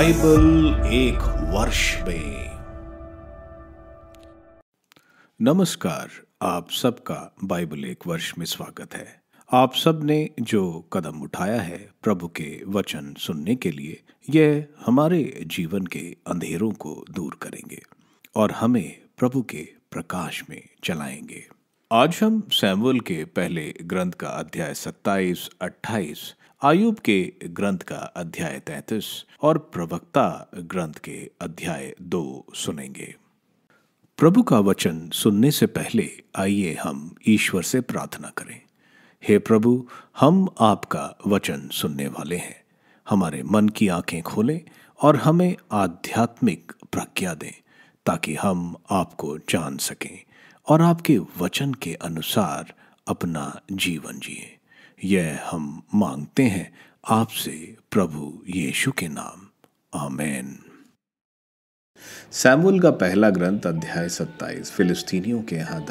Bible एक वर्ष में। नमस्कार, आप सबका बाइबल एक वर्ष में स्वागत है। आप सब ने जो कदम उठाया है प्रभु के वचन सुनने के लिए, यह हमारे जीवन के अंधेरों को दूर करेंगे और हमें प्रभु के प्रकाश में चलाएंगे। आज हम सैमुएल के पहले ग्रंथ का अध्याय 27, 28, आयुब के ग्रंथ का अध्याय 33 और प्रवक्ता ग्रंथ के अध्याय 2 सुनेंगे। प्रभु का वचन सुनने से पहले आइए हम ईश्वर से प्रार्थना करें। हे प्रभु, हम आपका वचन सुनने वाले हैं। हमारे मन की आंखें खोलें और हमें आध्यात्मिक प्रज्ञा दें ताकि हम आपको जान सकें और आपके वचन के अनुसार अपना जीवन जिएं। यह हम मांगते हैं आपसे प्रभु यीशु के नाम, आमीन। सैमुएल का पहला ग्रंथ अध्याय 27। फिलिस्तीनियों के यहाँ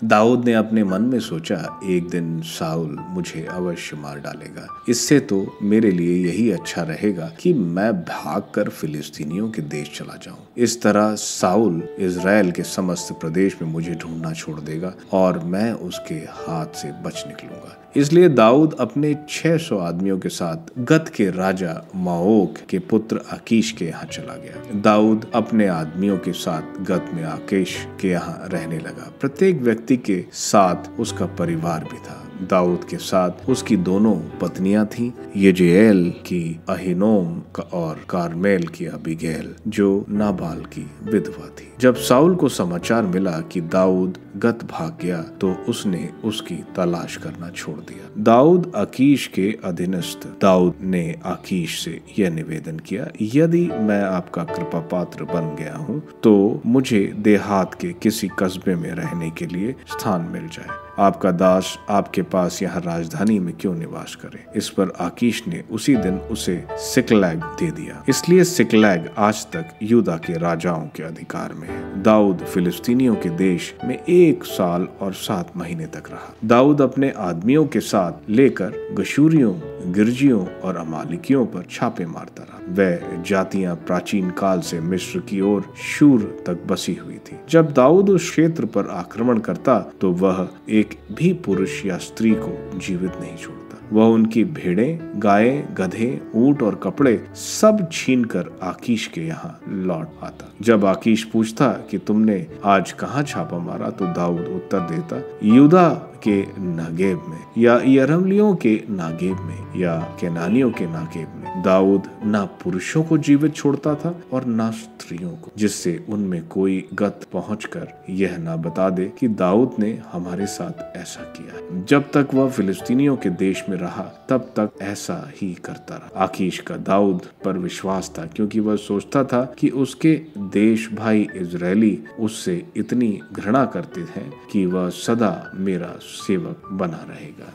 दाऊद ने अपने मन में सोचा, एक दिन साउल मुझे अवश्य मार डालेगा। इससे तो मेरे लिए यही अच्छा रहेगा कि मैं भागकर फिलिस्तीनियों के देश चला जाऊं। इस तरह साउल इज़राइल के समस्त प्रदेश में मुझे ढूंढना छोड़ देगा और मैं उसके हाथ से बच निकलूंगा। इसलिए दाऊद अपने 600 आदमियों के साथ गत के राजा माओक के पुत्र आकीश के यहाँ चला गया। दाऊद अपने आदमियों के साथ गत में आकीश के यहाँ रहने लगा। प्रत्येक व्यक्ति के साथ उसका परिवार भी था। दाऊद के साथ उसकी दोनों पत्नियां थीं, यजेएल की अहीनोम और कारमेल की अबीगैल, जो नाबाल की विधवा थी। जब साउल को समाचार मिला कि दाऊद गत भाग गया तो उसने उसकी तलाश करना छोड़ दिया। दाऊद आकीश के अधीनस्थ दाऊद ने आकीश से यह निवेदन किया, यदि मैं आपका कृपा पात्र बन गया हूँ तो मुझे देहात के किसी कस्बे में रहने के लिए स्थान मिल जाए। आपका दास आपके पास यहाँ राजधानी में क्यों निवास करे। इस पर आकीश ने उसी दिन उसे सिकलैग दे दिया। इसलिए सिकलैग आज तक यूदा के राजाओं के अधिकार में है। दाऊद फिलिस्तीनियों के देश में 1 साल और 7 महीने तक रहा। दाऊद अपने आदमियों के साथ लेकर गशूरियों, गिरजियों और अमालिकियों पर छापे मारता रहा। वह जातियां प्राचीन काल से मिस्र की ओर शूर तक बसी हुई थी। जब दाऊद उस क्षेत्र पर आक्रमण करता तो वह एक भी पुरुष या स्त्री को जीवित नहीं छोड़ता। वह उनकी भेड़ें, गायें, गधे, ऊंट और कपड़े सब छीनकर आकीश के यहाँ लौट आता। जब आकीश पूछता कि तुमने आज कहाँ छापा मारा तो दाऊद उत्तर देता, यूदा के नागेब में, या यरमलियों के नागेब में, या केनानियों के नागेब में। दाऊद ना पुरुषों को जीवित छोड़ता था और ना स्त्रियों को, जिससे उनमें कोई गत पहुंचकर यह ना बता दे कि दाऊद ने हमारे साथ ऐसा किया। जब तक वह फिलिस्तीनियों के देश में रहा तब तक ऐसा ही करता रहा। आकीश का दाऊद पर विश्वास था, क्योंकि वह सोचता था कि उसके देश भाई इजरायली उससे इतनी घृणा करते हैं कि वह सदा मेरा सेवक बना रहेगा।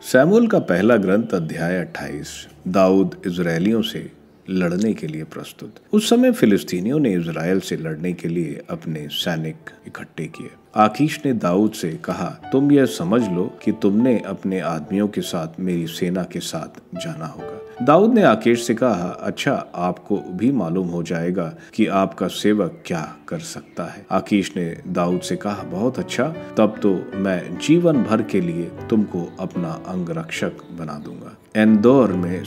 सैमुएल का पहला ग्रंथ अध्याय 28। दाऊद इजरायलियों से लड़ने के लिए प्रस्तुत। उस समय फिलिस्तीनियों ने इजराइल से लड़ने के लिए अपने सैनिक इकट्ठे किए। आकीश ने दाऊद से कहा, तुम यह समझ लो कि तुमने अपने आदमियों के साथ मेरी सेना के साथ जाना होगा। दाऊद ने आकीश से कहा, अच्छा, आपको भी मालूम हो जाएगा कि आपका सेवक क्या कर सकता है। आकीश ने दाऊद से कहा, बहुत अच्छा, तब तो मैं जीवन भर के लिए तुमको अपना अंगरक्षक बना दूंगा। एनदोर में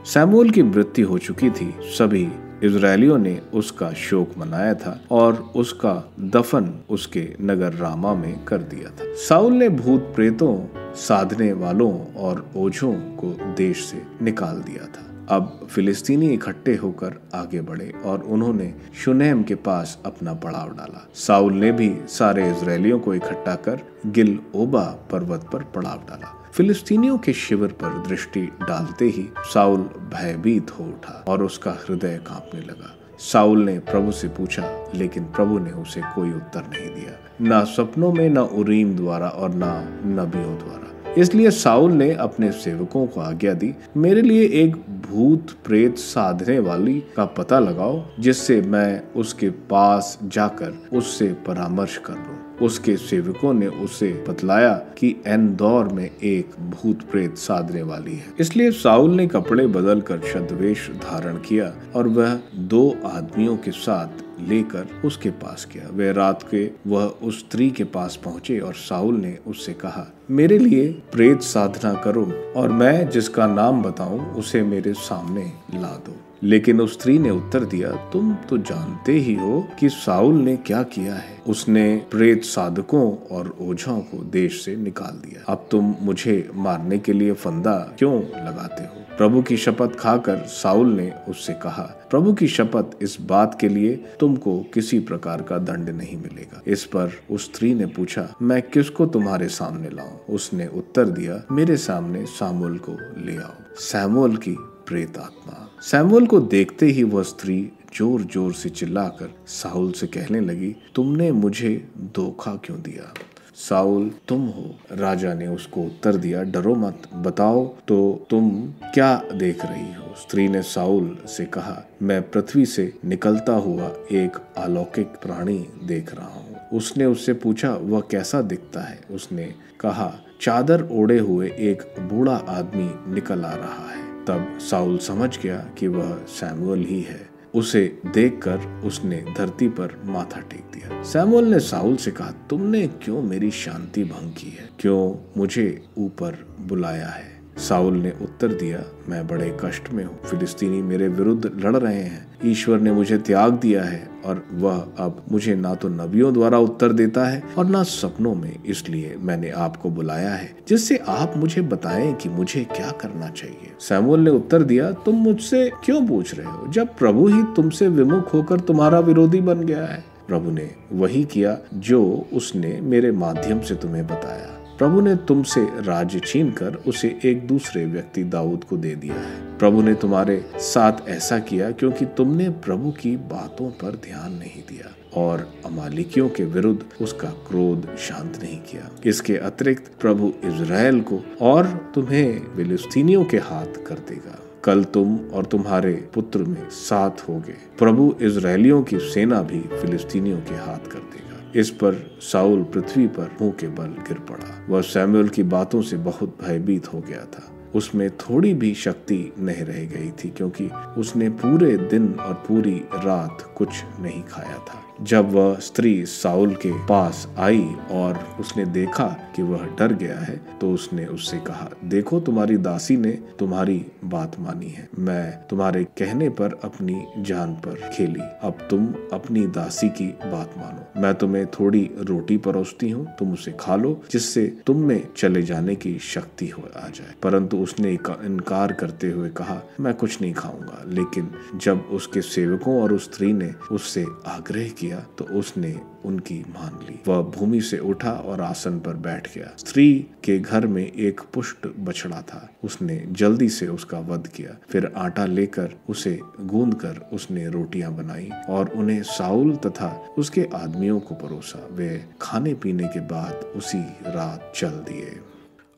सैमुएल की मृत्यु हो चुकी थी। सभी इजरायलियों ने उसका शोक मनाया था और उसका दफन उसके नगर रामा में कर दिया था। साउल ने भूत प्रेतों, साधने वालों और ओझों को देश से निकाल दिया था। अब फिलिस्तीनी इकट्ठे होकर आगे बढ़े और उन्होंने शुनेम के पास अपना पड़ाव डाला। साउल ने भी सारे इजरायलियों को इकट्ठा कर गिल ओबा पर्वत पर पड़ाव डाला। फिलिस्तीनियों के शिविर पर दृष्टि डालते ही साउल भयभीत हो उठा और उसका हृदय कांपने लगा। साउल ने प्रभु से पूछा, लेकिन प्रभु ने उसे कोई उत्तर नहीं दिया, ना सपनों में, ना उरीम द्वारा और ना नबियों द्वारा। इसलिए साउल ने अपने सेवकों को आज्ञा दी, मेरे लिए एक भूत प्रेत साधने वाली का पता लगाओ, जिससे मैं उसके पास जाकर उससे परामर्श कर लूं। उसके सेवकों ने उसे बतलाया कि एनदोर में एक भूत प्रेत साधने वाली है। इसलिए साउल ने कपड़े बदल कर छद्मवेश धारण किया और वह 2 आदमियों के साथ लेकर उसके पास गया। वे रात के वह उस स्त्री के पास पहुंचे और साउल ने उससे कहा, मेरे लिए प्रेत साधना करो और मैं जिसका नाम बताऊं उसे मेरे सामने ला दो। लेकिन उस स्त्री ने उत्तर दिया, तुम तो जानते ही हो कि साउल ने क्या किया है। उसने प्रेत साधकों और ओझों को देश से निकाल दिया। अब तुम मुझे मारने के लिए फंदा क्यों लगाते हो? प्रभु की शपथ खाकर साउल ने उससे कहा, प्रभु की शपथ, इस बात के लिए तुमको किसी प्रकार का दंड नहीं मिलेगा। इस पर उस स्त्री ने पूछा, मैं किसको तुम्हारे सामने लाऊं? उसने उत्तर दिया, मेरे सामने सामुएल को ले आओ। सामुएल की प्रेत आत्मा। सामुएल को देखते ही वह स्त्री जोर जोर से चिल्लाकर साउल से कहने लगी, तुमने मुझे धोखा क्यों दिया? साउल, तुम हो? राजा ने उसको उत्तर दिया, डरो मत, बताओ तो तुम क्या देख रही हो? स्त्री ने साउल से कहा, मैं पृथ्वी से निकलता हुआ एक अलौकिक प्राणी देख रहा हूँ। उसने उससे पूछा, वह कैसा दिखता है? उसने कहा, चादर ओढ़े हुए एक बूढ़ा आदमी निकल आ रहा है। तब साउल समझ गया कि वह सैमुअल ही है। उसे देखकर उसने धरती पर माथा टेक दिया। सैमुअल ने साउल से कहा, तुमने क्यों मेरी शांति भंग की है? क्यों मुझे ऊपर बुलाया है? साउल ने उत्तर दिया, मैं बड़े कष्ट में हूँ। फिलिस्तीनी मेरे विरुद्ध लड़ रहे हैं। ईश्वर ने मुझे त्याग दिया है और वह अब मुझे ना तो नबियों द्वारा उत्तर देता है और ना सपनों में। इसलिए मैंने आपको बुलाया है जिससे आप मुझे बताएं कि मुझे क्या करना चाहिए। सैमुअल ने उत्तर दिया, तुम मुझसे क्यों पूछ रहे हो जब प्रभु ही तुमसे विमुख होकर तुम्हारा विरोधी बन गया है? प्रभु ने वही किया जो उसने मेरे माध्यम से तुम्हें बताया। प्रभु ने तुमसे राज्य छीनकर उसे एक दूसरे व्यक्ति दाऊद को दे दिया है। प्रभु ने तुम्हारे साथ ऐसा किया क्योंकि तुमने प्रभु की बातों पर ध्यान नहीं दिया और अमालिकियों के विरुद्ध उसका क्रोध शांत नहीं किया। इसके अतिरिक्त प्रभु इज़राइल को और तुम्हें फिलिस्तीनियों के हाथ कर देगा। कल तुम और तुम्हारे पुत्र में साथ होगे। प्रभु इज़राइलियों की सेना भी फिलिस्तीनियों के हाथ कर देगा। इस पर साउल पृथ्वी पर मुंह के बल गिर पड़ा। वह सैमुएल की बातों से बहुत भयभीत हो गया था। उसमें थोड़ी भी शक्ति नहीं रह गई थी क्योंकि उसने पूरे दिन और पूरी रात कुछ नहीं खाया था। जब वह स्त्री साउल के पास आई और उसने देखा कि वह डर गया है तो उसने उससे कहा, देखो तुम्हारी दासी ने तुम्हारी बात मानी है। मैं तुम्हारे कहने पर अपनी जान पर खेली। अब तुम अपनी दासी की बात मानो। मैं तुम्हें थोड़ी रोटी परोसती हूँ, तुम उसे खा लो जिससे तुम में चले जाने की शक्ति हो आ जाए। परंतु उसने इनकार करते हुए कहा, मैं कुछ नहीं खाऊंगा। लेकिन जब उसके सेवकों और उस स्त्री ने उससे आग्रह किया तो उसने उनकी मान ली। वह भूमि से उठा और आसन पर बैठ गया। स्त्री के घर में एक पुष्ट बछड़ा था। उसने जल्दी से उसका वध किया। फिर आटा लेकर उसे गूंदकर उसने रोटियां बनाई और उन्हें साउल तथा उसके आदमियों को परोसा। वे खाने पीने के बाद उसी रात चल दिए।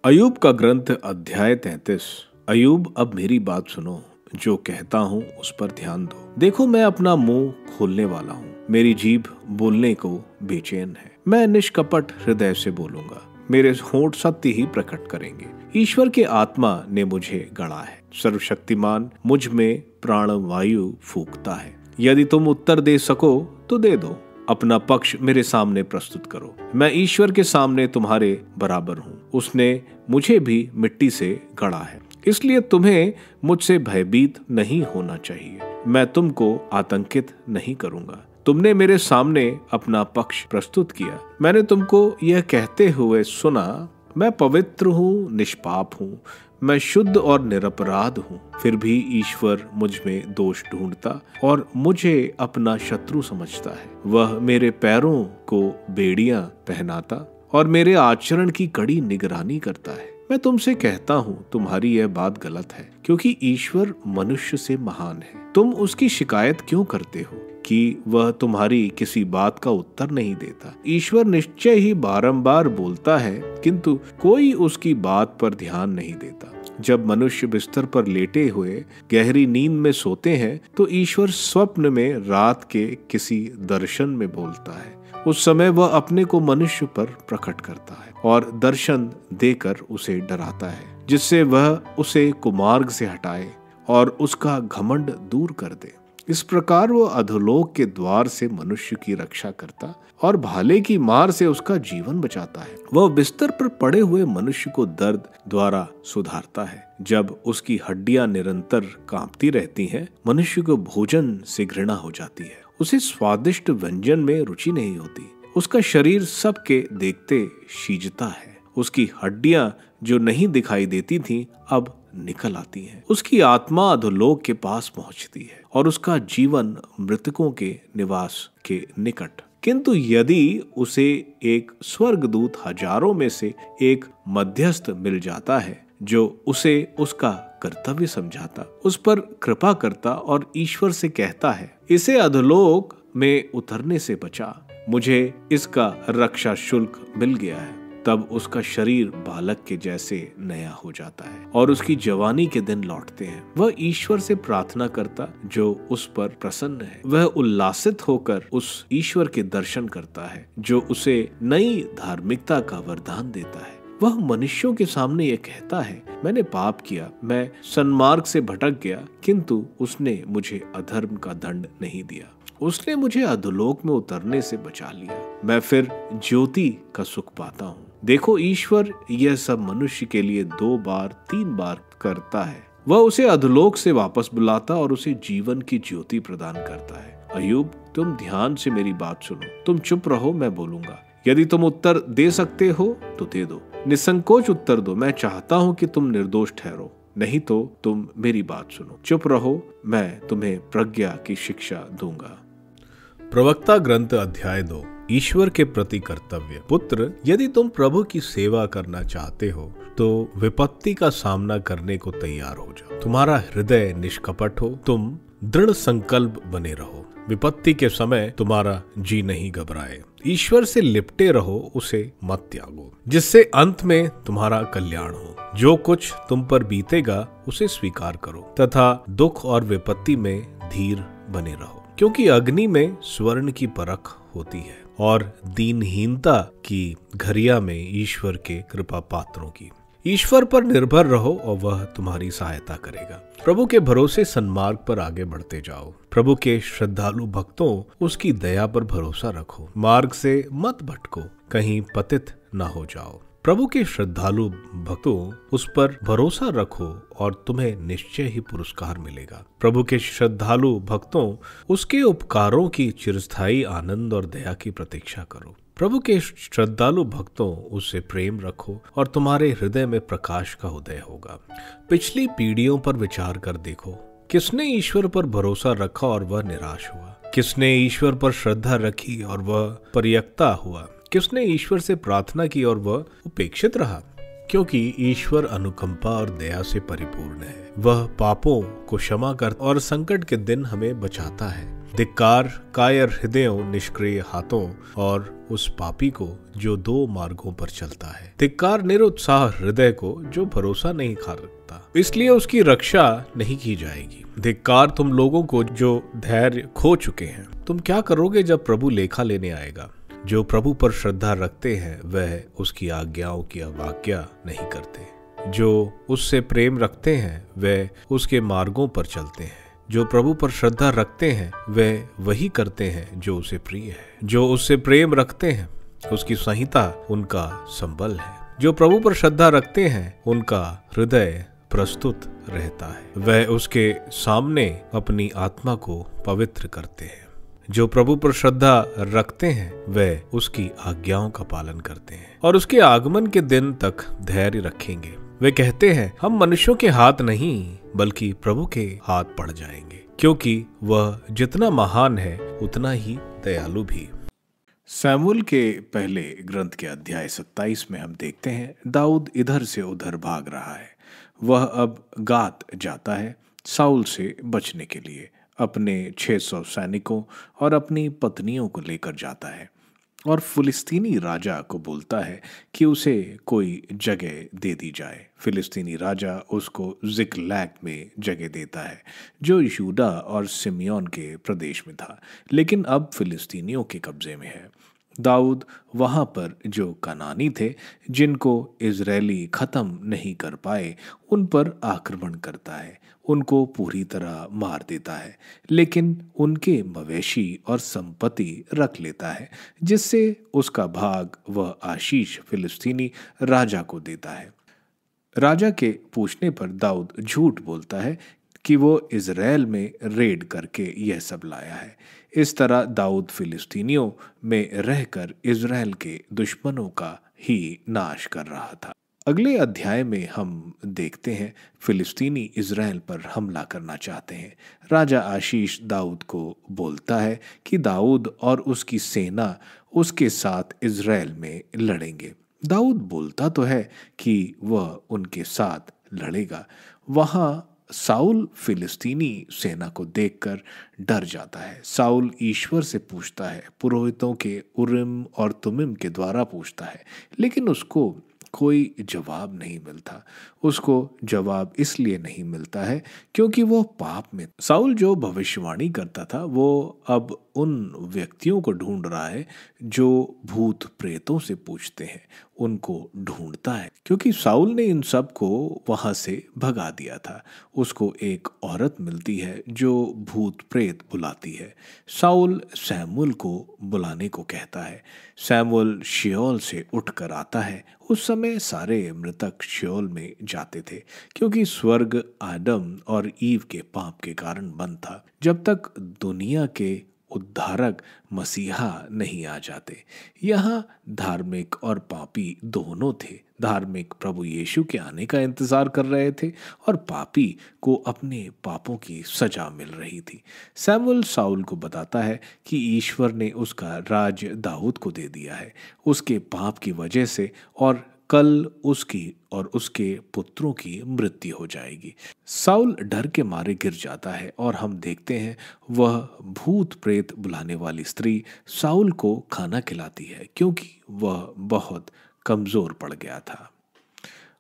अय्यूब का ग्रंथ अध्याय 33। अय्यूब, अब मेरी बात सुनो, जो कहता हूँ उस पर ध्यान दो। देखो, मैं अपना मुंह खोलने वाला हूँ। मेरी जीभ बोलने को बेचैन है। मैं निष्कपट हृदय से बोलूंगा। मेरे होंठ सत्य ही प्रकट करेंगे। ईश्वर के आत्मा ने मुझे गढ़ा है। सर्वशक्तिमान मुझ में प्राण वायु फूंकता है। यदि तुम उत्तर दे सको तो दे दो। अपना पक्ष मेरे सामने प्रस्तुत करो। मैं ईश्वर के सामने तुम्हारे बराबर हूँ। उसने मुझे भी मिट्टी से गढ़ा है, इसलिए तुम्हें मुझसे भयभीत नहीं होना चाहिए। मैं तुमको आतंकित नहीं करूंगा। तुमने मेरे सामने अपना पक्ष प्रस्तुत किया। मैंने तुमको यह कहते हुए सुना, मैं पवित्र हूँ, निष्पाप हूँ, मैं शुद्ध और निरपराध हूँ। फिर भी ईश्वर मुझ में दोष ढूंढता और मुझे अपना शत्रु समझता है। वह मेरे पैरों को बेड़ियां पहनाता और मेरे आचरण की कड़ी निगरानी करता है। मैं तुमसे कहता हूँ, तुम्हारी यह बात गलत है, क्योंकि ईश्वर मनुष्य से महान है। तुम उसकी शिकायत क्यों करते हो कि वह तुम्हारी किसी बात का उत्तर नहीं देता? ईश्वर निश्चय ही बारंबार बोलता है, किंतु कोई उसकी बात पर ध्यान नहीं देता। जब मनुष्य बिस्तर पर लेटे हुए गहरी नींद में सोते हैं तो ईश्वर स्वप्न में रात के किसी दर्शन में बोलता है उस समय वह अपने को मनुष्य पर प्रकट करता है और दर्शन देकर उसे डराता है, जिससे वह उसे कुमार्ग से हटाए और उसका घमंड दूर कर दे। इस प्रकार वो अधोलोक के द्वार से मनुष्य की रक्षा करता और भाले की मार से उसका जीवन बचाता है। वह बिस्तर पर पड़े हुए मनुष्य को दर्द द्वारा सुधारता है। जब उसकी हड्डियां निरंतर कांपती रहती हैं, मनुष्य को भोजन से घृणा हो जाती है। उसे स्वादिष्ट व्यंजन में रुचि नहीं होती। उसका शरीर सबके देखते शीजता है। उसकी हड्डियां जो नहीं दिखाई देती थीं, अब निकल आती हैं। उसकी आत्मा अधोलोक के पास पहुंचती है और उसका जीवन मृतकों के निवास के निकट। किंतु यदि उसे एक स्वर्गदूत हजारों में से एक मध्यस्थ मिल जाता है, जो उसे उसका कर्तव्य समझाता, उस पर कृपा करता और ईश्वर से कहता है, इसे अधोलोक में उतरने से बचा, मुझे इसका रक्षा शुल्क मिल गया है, तब उसका शरीर बालक के जैसे नया हो जाता है और उसकी जवानी के दिन लौटते हैं। वह ईश्वर से प्रार्थना करता जो उस पर प्रसन्न है। वह उल्लासित होकर उस ईश्वर के दर्शन करता है जो उसे नई धार्मिकता का वरदान देता है। वह मनुष्यों के सामने ये कहता है, मैंने पाप किया, मैं सन्मार्ग से भटक गया, किंतु उसने मुझे अधर्म का दंड नहीं दिया। उसने मुझे अधोलोक में उतरने से बचा लिया। मैं फिर ज्योति का सुख पाता हूँ। देखो, ईश्वर यह सब मनुष्य के लिए 2 बार 3 बार करता है। वह उसे अधोलोक से वापस बुलाता और उसे जीवन की ज्योति प्रदान करता है। अय्यूब, तुम ध्यान से मेरी बात सुनो। तुम चुप रहो, मैं बोलूंगा। यदि तुम उत्तर दे सकते हो तो दे दो। निसंकोच उत्तर दो। मैं चाहता हूँ कि तुम निर्दोष ठहरो, नहीं तो तुम मेरी बात सुनो। चुप रहो, मैं तुम्हें प्रज्ञा की शिक्षा दूंगा। प्रवक्ता ग्रंथ अध्याय 2। ईश्वर के प्रति कर्तव्य। पुत्र, यदि तुम प्रभु की सेवा करना चाहते हो तो विपत्ति का सामना करने को तैयार हो जाओ। तुम्हारा हृदय निष्कपट हो, तुम दृढ़ संकल्प बने रहो। विपत्ति के समय तुम्हारा जी नहीं घबराए। ईश्वर से लिपटे रहो, उसे मत त्यागो, जिससे अंत में तुम्हारा कल्याण हो। जो कुछ तुम पर बीतेगा उसे स्वीकार करो तथा दुख और विपत्ति में धीर बने रहो, क्योंकि अग्नि में स्वर्ण की परख होती है और दीनहीनता की घरिया में ईश्वर के कृपा पात्रों की। ईश्वर पर निर्भर रहो और वह तुम्हारी सहायता करेगा। प्रभु के भरोसे सन्मार्ग पर आगे बढ़ते जाओ। प्रभु के श्रद्धालु भक्तों, उसकी दया पर भरोसा रखो। मार्ग से मत भटको, कहीं पतित न हो जाओ। प्रभु के श्रद्धालु भक्तों, उस पर भरोसा रखो और तुम्हें निश्चय ही पुरस्कार मिलेगा। प्रभु के श्रद्धालु भक्तों, उसके उपकारों की चिरस्थायी आनंद और दया की प्रतीक्षा करो। प्रभु के श्रद्धालु भक्तों, उससे प्रेम रखो और तुम्हारे हृदय में प्रकाश का उदय होगा। पिछली पीढ़ियों पर विचार कर देखो, किसने ईश्वर पर भरोसा रखा और वह निराश हुआ? किसने ईश्वर पर श्रद्धा रखी और वह परित्यक्ता हुआ? किसने ईश्वर से प्रार्थना की और वह उपेक्षित रहा? क्योंकि ईश्वर अनुकंपा और दया से परिपूर्ण है। वह पापों को क्षमा करता और संकट के दिन हमें बचाता है। धिक्कार कायर हृदयों, निष्क्रिय हाथों और उस पापी को जो 2 मार्गों पर चलता है। धिक्कार निरुत्साह हृदय को जो भरोसा नहीं खा रखता, इसलिए उसकी रक्षा नहीं की जाएगी। धिक्कार तुम लोगों को जो धैर्य खो चुके हैं। तुम क्या करोगे जब प्रभु लेखा लेने आएगा? जो प्रभु पर श्रद्धा रखते हैं वह उसकी आज्ञाओं की अवज्ञा नहीं करते। जो उससे प्रेम रखते हैं वह उसके मार्गों पर चलते हैं। जो प्रभु पर श्रद्धा रखते हैं वह वही करते हैं जो उसे प्रिय है। जो उससे प्रेम रखते हैं उसकी संहिता उनका संबल है। जो प्रभु पर श्रद्धा रखते हैं उनका हृदय प्रस्तुत रहता है। वह उसके सामने अपनी आत्मा को पवित्र करते हैं। जो प्रभु पर श्रद्धा रखते हैं वह उसकी आज्ञाओं का पालन करते हैं और उसके आगमन के दिन तक धैर्य रखेंगे। वे कहते हैं, हम मनुष्यों के हाथ नहीं बल्कि प्रभु के हाथ पड़ जाएंगे, क्योंकि वह जितना महान है उतना ही दयालु भी। सैमुएल के पहले ग्रंथ के अध्याय 27 में हम देखते हैं, दाऊद इधर से उधर भाग रहा है। वह अब गात जाता है साउल से बचने के लिए। अपने 600 सैनिकों और अपनी पत्नियों को लेकर जाता है और फिलिस्तीनी राजा को बोलता है कि उसे कोई जगह दे दी जाए। फिलिस्तीनी राजा उसको जिकलैग में जगह देता है, जो यहूदा और सिमियोन के प्रदेश में था, लेकिन अब फिलिस्तीनियों के कब्जे में है। दाऊद वहां पर जो कनानी थे, जिनको इजरायली खत्म नहीं कर पाए, उन पर आक्रमण करता है, उनको पूरी तरह मार देता है, लेकिन उनके मवेशी और संपत्ति रख लेता है, जिससे उसका भाग वह आशीष फिलिस्तीनी राजा को देता है। राजा के पूछने पर दाऊद झूठ बोलता है कि वो इज़राइल में रेड करके यह सब लाया है। इस तरह दाऊद फिलिस्तीनियों में रहकर इज़राइल के दुश्मनों का ही नाश कर रहा था। अगले अध्याय में हम देखते हैं फिलिस्तीनी इज़राइल पर हमला करना चाहते हैं। राजा आशीष दाऊद को बोलता है कि दाऊद और उसकी सेना उसके साथ इज़राइल में लड़ेंगे। दाऊद बोलता तो है कि वह उनके साथ लड़ेगा। वहाँ साउल फिलिस्तीनी सेना को देखकर डर जाता है। साउल ईश्वर से पूछता है, पुरोहितों के उरिम और तुमिम के द्वारा पूछता है, लेकिन उसको कोई जवाब नहीं मिलता। उसको जवाब इसलिए नहीं मिलता है क्योंकि वो पाप में। साउल जो भविष्यवाणी करता था वो अब उन व्यक्तियों को ढूंढ रहा है जो भूत प्रेतों से पूछते हैं, उनको ढूंढता है, क्योंकि साउल ने इन सब को वहां से भगा दिया था। उसको एक औरत मिलती है जो भूत प्रेत बुलाती है। साउल सैमुअल को बुलाने को कहता है। सैमुअल शियोल से उठकर आता है। उस समय सारे मृतक शियोल में जाते थे, क्योंकि स्वर्ग आदम और ईव के पाप के कारण बंद था, जब तक दुनिया के उद्धारक मसीहा नहीं आ जाते। यहाँ धार्मिक और पापी दोनों थे। धार्मिक प्रभु यीशु के आने का इंतजार कर रहे थे और पापी को अपने पापों की सजा मिल रही थी। सैमुअल साउल को बताता है कि ईश्वर ने उसका राज दाऊद को दे दिया है उसके पाप की वजह से, और कल उसकी और उसके पुत्रों की मृत्यु हो जाएगी। साउल डर के मारे गिर जाता है और हम देखते हैं वह भूत प्रेत बुलाने वाली स्त्री साउल को खाना खिलाती है, क्योंकि वह बहुत कमजोर पड़ गया था।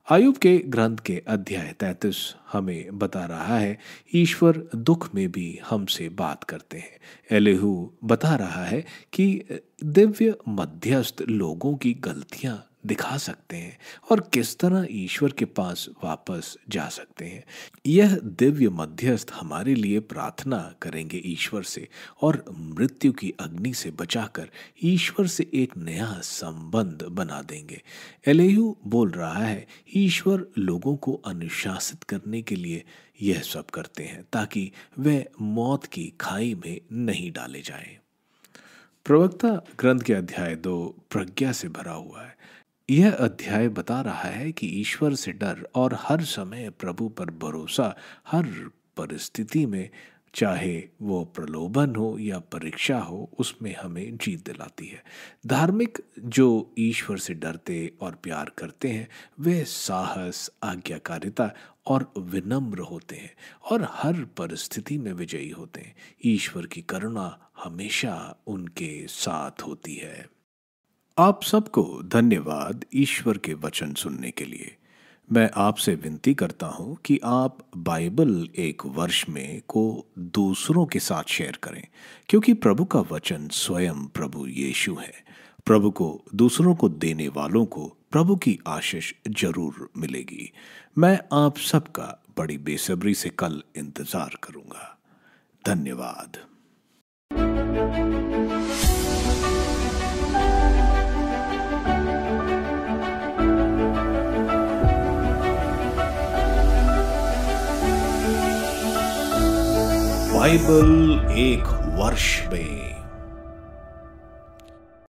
आयुब के ग्रंथ के अध्याय 33 हमें बता रहा है ईश्वर दुख में भी हमसे बात करते हैं। एलीहू बता रहा है कि दिव्य मध्यस्थ लोगों की गलतियां दिखा सकते हैं और किस तरह ईश्वर के पास वापस जा सकते हैं। यह दिव्य मध्यस्थ हमारे लिए प्रार्थना करेंगे ईश्वर से और मृत्यु की अग्नि से बचाकर ईश्वर से एक नया संबंध बना देंगे। एलीहू बोल रहा है ईश्वर लोगों को अनुशासित करने के लिए यह सब करते हैं ताकि वे मौत की खाई में नहीं डाले जाएं। प्रवक्ता ग्रंथ के अध्याय 2 प्रज्ञा से भरा हुआ है। यह अध्याय बता रहा है कि ईश्वर से डर और हर समय प्रभु पर भरोसा हर परिस्थिति में, चाहे वो प्रलोभन हो या परीक्षा हो, उसमें हमें जीत दिलाती है। धार्मिक जो ईश्वर से डरते और प्यार करते हैं वे साहस, आज्ञाकारिता और विनम्र होते हैं और हर परिस्थिति में विजयी होते हैं। ईश्वर की करुणा हमेशा उनके साथ होती है। आप सबको धन्यवाद ईश्वर के वचन सुनने के लिए। मैं आपसे विनती करता हूं कि आप बाइबल एक वर्ष में को दूसरों के साथ शेयर करें, क्योंकि प्रभु का वचन स्वयं प्रभु यीशु है। प्रभु को दूसरों को देने वालों को प्रभु की आशीष जरूर मिलेगी। मैं आप सबका बड़ी बेसब्री से कल इंतजार करूंगा। धन्यवाद। बाइबल एक वर्ष में